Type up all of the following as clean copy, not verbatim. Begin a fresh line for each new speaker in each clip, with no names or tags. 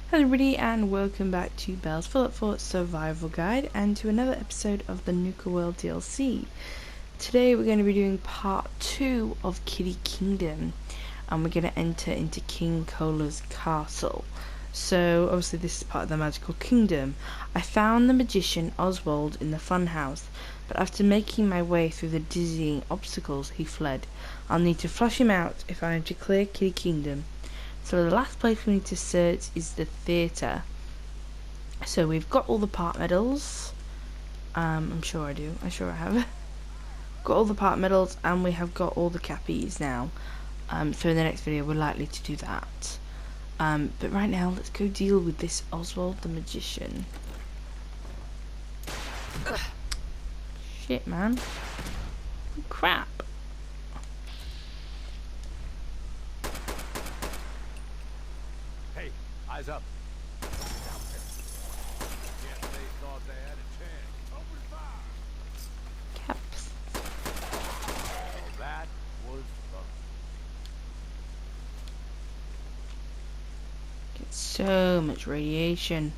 Hello everybody and welcome back to Belle's Fallout 4 Survival Guide and to another episode of the Nuka World DLC. Today we're going to be doing part 2 of Kiddie Kingdom and we're going to enter into King Cola's castle. So obviously this is part of the magical kingdom. I found the magician Oswald in the funhouse, but after making my way through the dizzying obstacles he fled. I'll need to flush him out if I am to clear Kiddie Kingdom. So the last place we need to search is the theatre. So we've got all the part medals. I'm sure I do. I'm sure I have. Got all the part medals and we have got all the cappies now. So in the next video we're likely to do that. But right now let's go deal with this Oswald the Magician. Shit, man. Crap.
Eyes up. Yes, they thought they had a chance. Open fire.
Caps.
Well, that was fun.
Get so much radiation.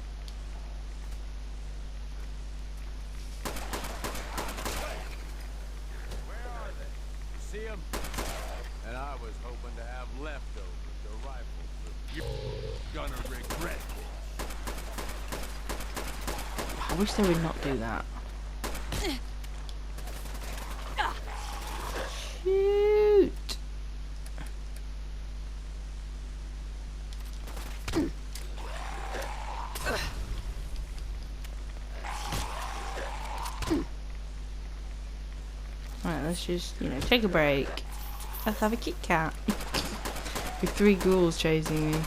Where are they? You see them? And I was hoping to have leftovers to rifle through. You're gonna regret this.
I wish they would not do that. Shoot! Alright, let's just, take a break. Let's have a Kit Kat. With 3 ghouls chasing me.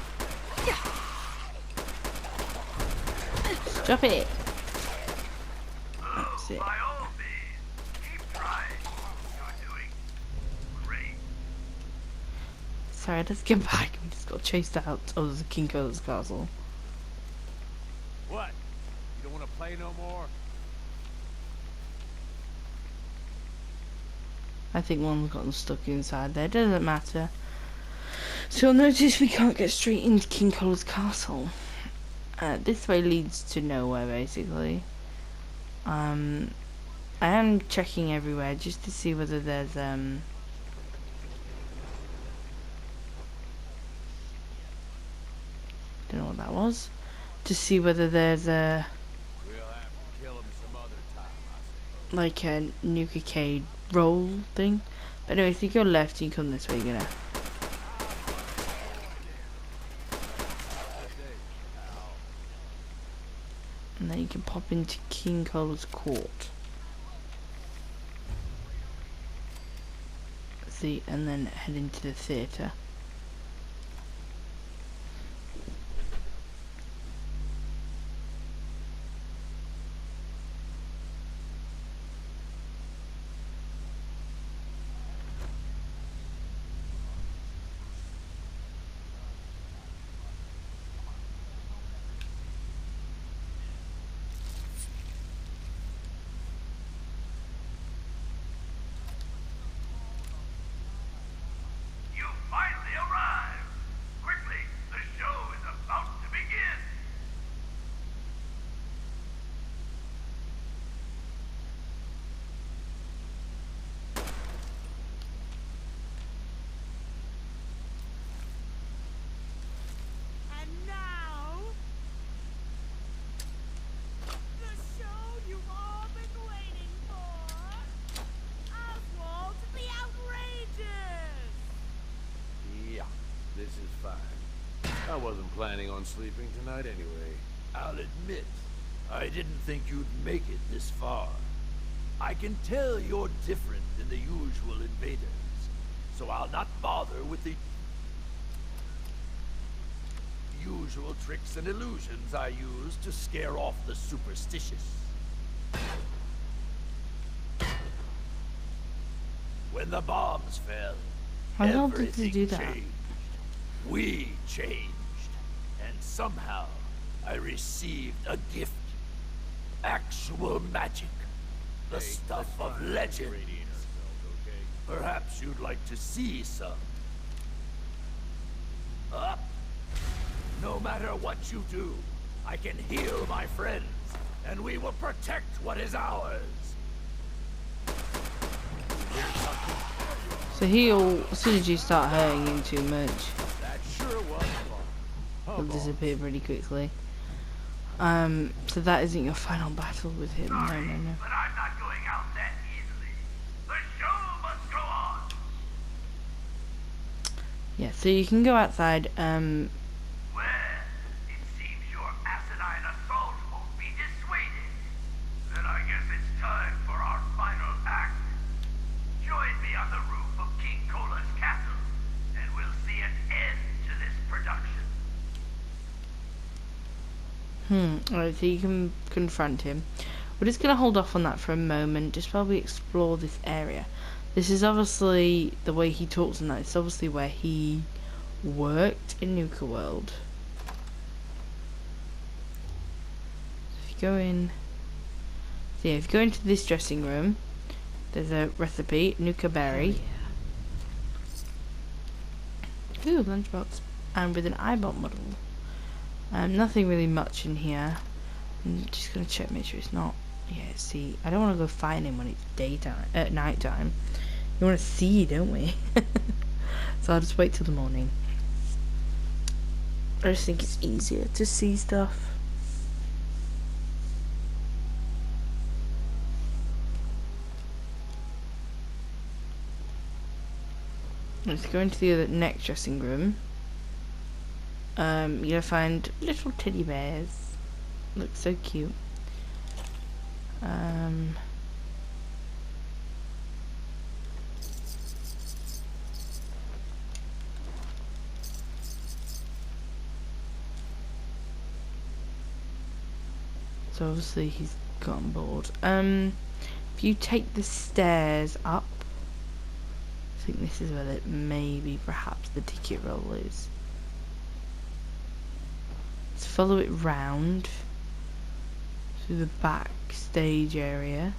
Stop it! That's it.
By all means, keep trying. You're doing great.
Sorry, let's get back. We just got chased out of the King Cola's castle.
What? You don't want to play no more?
I think one's gotten stuck inside there. Doesn't matter. So you'll notice we can't get straight into King Cola's castle. This way leads to nowhere, basically. I am checking everywhere just to see whether there's don't know what that was. To see whether there's a
We'll have to kill him some other time, I suppose.
like a Nuka roll thing. But anyway, if you go left, you come this way, you're gonna. And then you can pop into King Cola's court. See, and then head into the theatre.
You finally arrived. Quickly, the show is about to begin.
And now, the show you've all been waiting for, Oswald the Outrageous!
Yeah, this is fine. I wasn't planning on sleeping tonight anyway.
I'll admit, I didn't think you'd make it this far. I can tell you're different than the usual invaders, so I'll not bother with the usual tricks and illusions I use to scare off the superstitious. When the bombs fell,
How the hell did they
everything
do that?
changed. We changed, and somehow I received a gift. Actual magic. The stuff of legends.
Readying ourselves, okay?
Perhaps you'd like to see some. Up. No matter what you do, I can heal my friends, and we will protect what is ours.
So he'll, as soon as you start hurting him too much,
That sure was fun.
he'll
Come on.
disappear pretty quickly. So that isn't your final battle with him. No,
Sorry,
no, no.
but I'm not going out that easily. The show must go on.
Yeah, so you can go outside.
Well, it seems your asinine assault won't be dissuaded. Then I guess it's time for our final act. Join me on the roof of King Cola's castle, and we'll see an end to this production.
Alright, so you can confront him. We're just gonna hold off on that for a moment, just while we explore this area. This is obviously the way he talks and that. It's obviously where he worked in Nuka World. So if you go in, so yeah, if you go into this dressing room, there's a recipe, Nuka berry. Ooh, lunchbox, and with an eyeball model. Nothing really much in here. I'm just gonna check, make sure it's not. Yeah, see, I don't want to go find him when it's daytime, at night time. We want to see, don't we? So I'll just wait till the morning. I just think it's easier to see stuff. Let's go into the other next dressing room. You'll find little teddy bears. Look so cute. So obviously he's gotten bored. If you take the stairs up, I think this is where maybe perhaps the ticket roll is. Let's follow it round through the backstage area.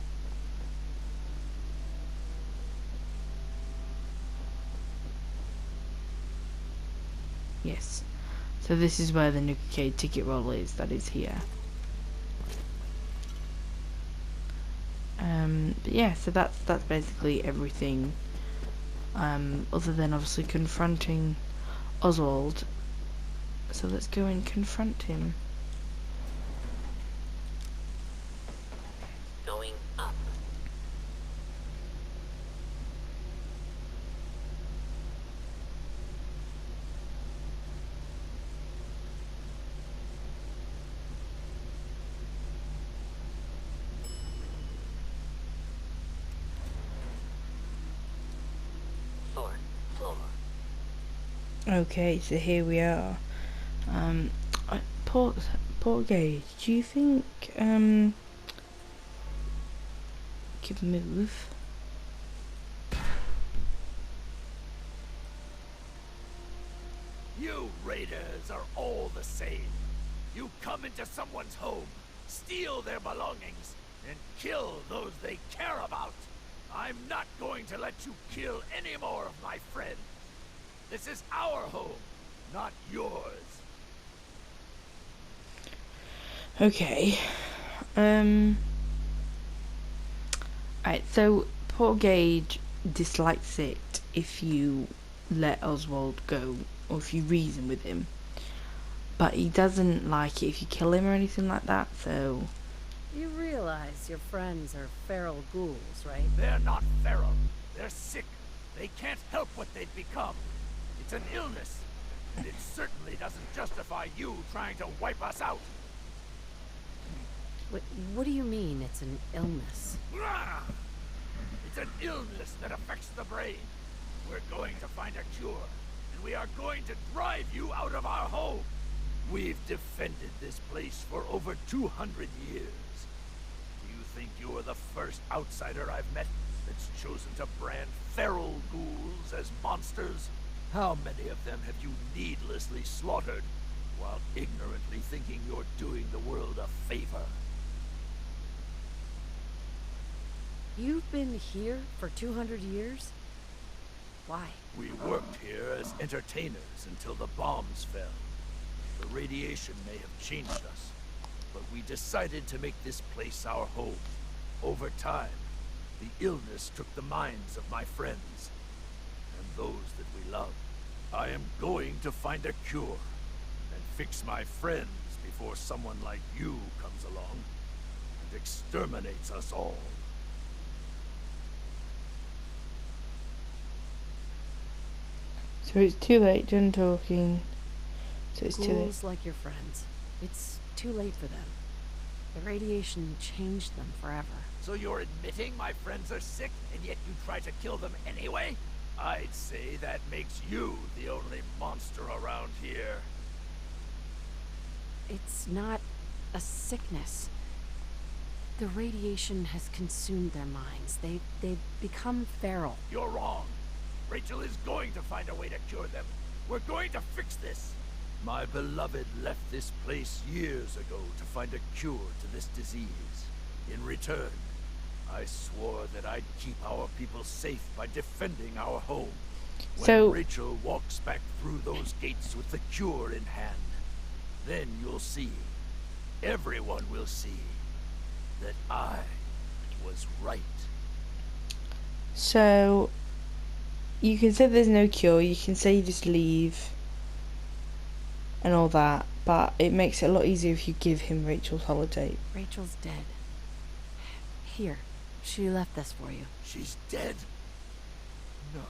Yes. So this is where the Nuka ticket roll is, that is here. But yeah, so that's basically everything. Other than obviously confronting Oswald. So let's go and confront him.
Going up. Floor.
Okay, so here we are. Port Gage, do you think could move?
You raiders are all the same. You come into someone's home, steal their belongings, and kill those they care about. I'm not going to let you kill any more of my friends. This is our home, not yours.
Okay. Alright, so Port Gage dislikes it if you let Oswald go, or if you reason with him. But he doesn't like it if you kill him or anything like that, so...
You realize your friends are feral ghouls, right?
They're not feral. They're sick. They can't help what they've become. It's an illness. And it certainly doesn't justify you trying to wipe us out.
What do you mean it's an illness?
It's an illness that affects the brain. We're going to find a cure, and we are going to drive you out of our home. We've defended this place for over 200 years. Do you think you are the first outsider I've met that's chosen to brand feral ghouls as monsters? How many of them have you needlessly slaughtered, while ignorantly thinking you're doing the world a favor?
You've been here for 200 years? Why?
We worked here as entertainers until the bombs fell. The radiation may have changed us, but we decided to make this place our home. Over time, the illness took the minds of my friends, and those that we love. I am going to find a cure, and fix my friends before someone like you comes along and exterminates us all.
So it's too late, done talking. So it's too late.
Ghouls like your friends. It's too late for them. The radiation changed them forever.
So you're admitting my friends are sick, and yet you try to kill them anyway? I'd say that makes you the only monster around here.
It's not a sickness. The radiation has consumed their minds. They've become feral.
You're wrong. Rachel is going to find a way to cure them. We're going to fix this. My beloved left this place years ago to find a cure to this disease. In return, I swore that I'd keep our people safe by defending our home. When
So-
Rachel walks back through those gates with the cure in hand, then you'll see, everyone will see, that I was right.
So you can say there's no cure, you can say you just leave and all that, but it makes it a lot easier if you give him Rachel's holotape.
Rachel's dead. Here, she left this for you.
She's dead? No.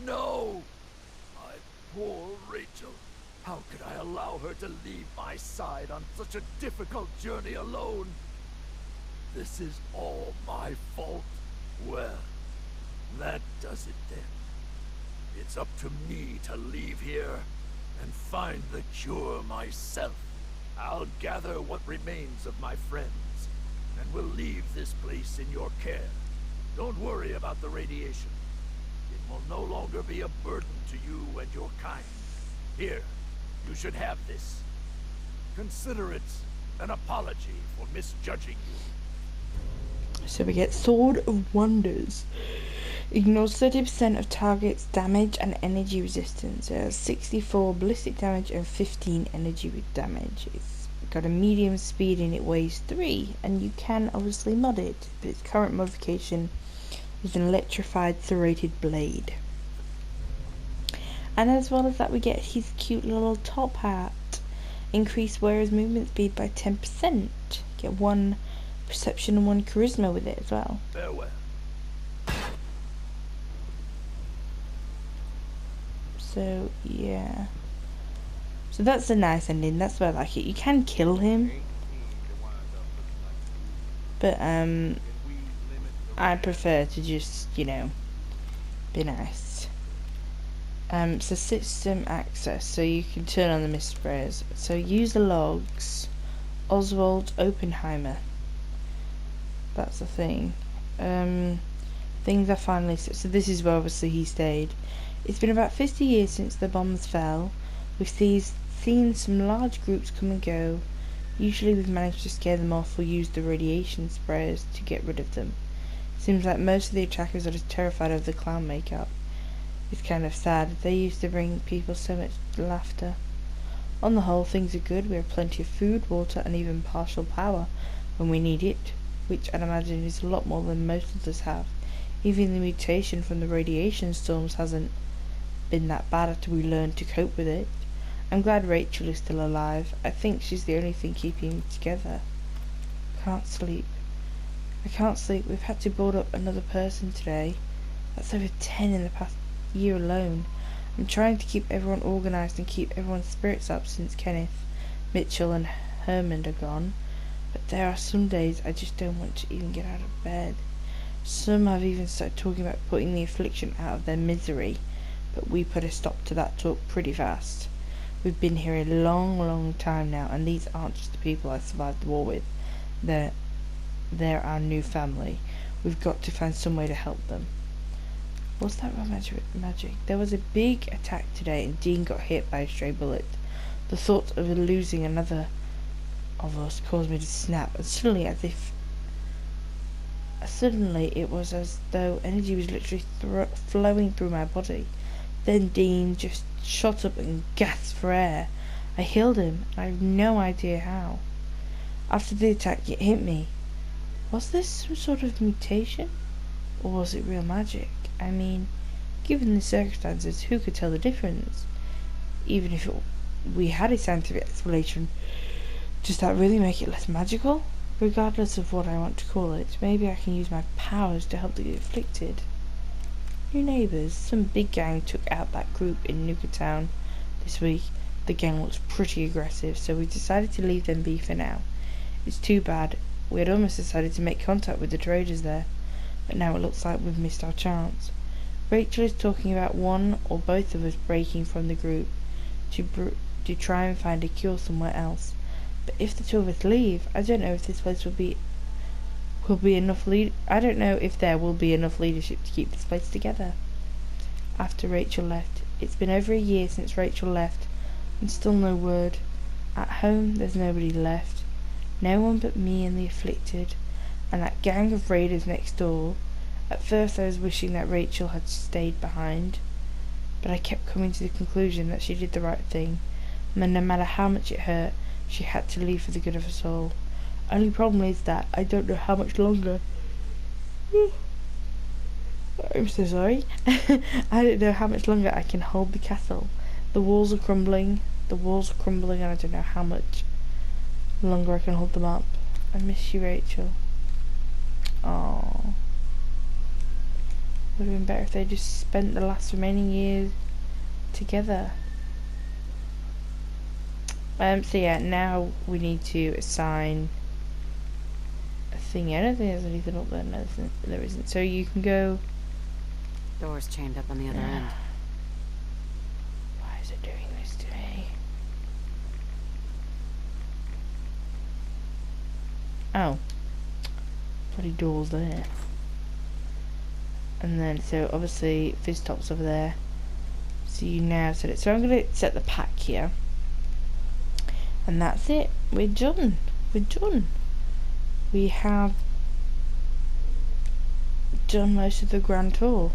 No! My poor Rachel. How could I allow her to leave my side on such a difficult journey alone? This is all my fault. Well, that does it then. It's up to me to leave here and find the cure myself. I'll gather what remains of my friends, and we'll leave this place in your care. Don't worry about the radiation. It will no longer be a burden to you and your kind. Here, you should have this. Consider it an apology for misjudging you.
So we get Sword of Wonders. Ignores 30% of target's damage and energy resistance. It has 64 ballistic damage and 15 energy damage. It's got a medium speed and it weighs 3, and you can obviously mod it, but its current modification is an electrified serrated blade. And as well as that, we get his cute little top hat. Increase wearer's movement speed by 10%. Get 1 perception and 1 charisma with it as well.
Farewell.
So yeah, so that's a nice ending. That's why I like it. You can kill him, but I prefer to just, you know, be nice. So system access, so you can turn on the mist sprayers. So user logs, Oswald Oppenheimer. That's the thing. Things are finally so this is where obviously he stayed. It's been about 50 years since the bombs fell. We've seen some large groups come and go. Usually we've managed to scare them off or use the radiation sprayers to get rid of them. Seems like most of the attackers are just terrified of the clown makeup. It's kind of sad. They used to bring people so much laughter. On the whole, things are good. We have plenty of food, water, and even partial power when we need it, which I'd imagine is a lot more than most of us have. Even the mutation from the radiation storms hasn't been that bad after we learned to cope with it. I'm glad Rachel is still alive. I think she's the only thing keeping me together. Can't sleep. I can't sleep. We've had to board up another person today. That's over 10 in the past year alone. I'm trying to keep everyone organised and keep everyone's spirits up since Kenneth, Mitchell and Herman are gone. But there are some days I just don't want to even get out of bed. Some have even started talking about putting the affliction out of their misery, but we put a stop to that talk pretty fast. We've been here a long, long time now, and these aren't just the people I survived the war with. They're our new family. We've got to find some way to help them. What's that magic? There was a big attack today, and Dean got hit by a stray bullet. The thought of losing another of us caused me to snap, and suddenly it was as though energy was literally flowing through my body. Then Dean just shot up and gasped for air. I healed him, and I have no idea how. After the attack, it hit me. Was this some sort of mutation? Or was it real magic? I mean, given the circumstances, who could tell the difference? Even if we had a scientific explanation, does that really make it less magical? Regardless of what I want to call it, maybe I can use my powers to help the afflicted. New neighbours. Some big gang took out that group in Nuka Town this week. The gang looks pretty aggressive, so we decided to leave them be for now. It's too bad. We had almost decided to make contact with the traders there, but now it looks like we've missed our chance. Rachel is talking about one or both of us breaking from the group to try and find a cure somewhere else. But if the two of us leave, I don't know if this place will be enough I don't know if there will be enough leadership to keep this place together. After Rachel left, it's been over a year since Rachel left, and still no word. At home, there's nobody left. No one but me and the afflicted, and that gang of raiders next door. At first I was wishing that Rachel had stayed behind, but I kept coming to the conclusion that she did the right thing, and that no matter how much it hurt, she had to leave for the good of us all. Only problem is that I don't know how much longer. I'm so sorry. I don't know how much longer I can hold the castle. The walls are crumbling, and I don't know how much longer I can hold them up. I miss you, Rachel. Aww. Would have been better if they just spent the last remaining years together. So yeah, now we need to assign a thing. I don't think there's anything up there. No, there isn't. So you can go.
Door's chained up on the other end.
Why is it doing this to me? Oh. Bloody door's there. And then, so obviously, Fizztop's over there. So you now set it. So I'm going to set the pack here. And that's it. We're done. We have done most of the grand tour.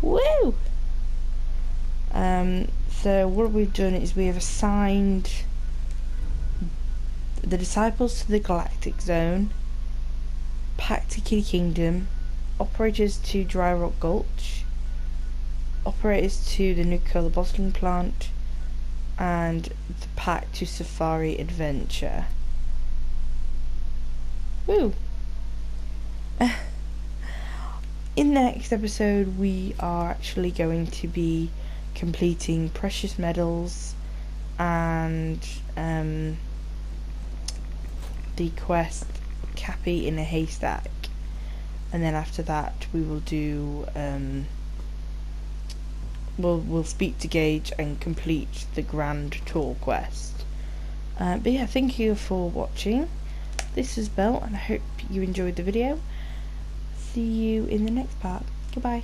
Woo! So what we've done is we have assigned the disciples to the Galactic Zone, pack to Kiddie Kingdom, operators to Dry Rock Gulch, operators to the Nuka the bottling plant, and the pack to Safari Adventure. Woo! In the next episode, we are actually going to be completing Precious Metals and the quest Cappy in a Haystack. And then after that, we will do we'll speak to Gage and complete the Grand Tour quest. But yeah, thank you for watching. This is Belle, and I hope you enjoyed the video. See you in the next part. Goodbye.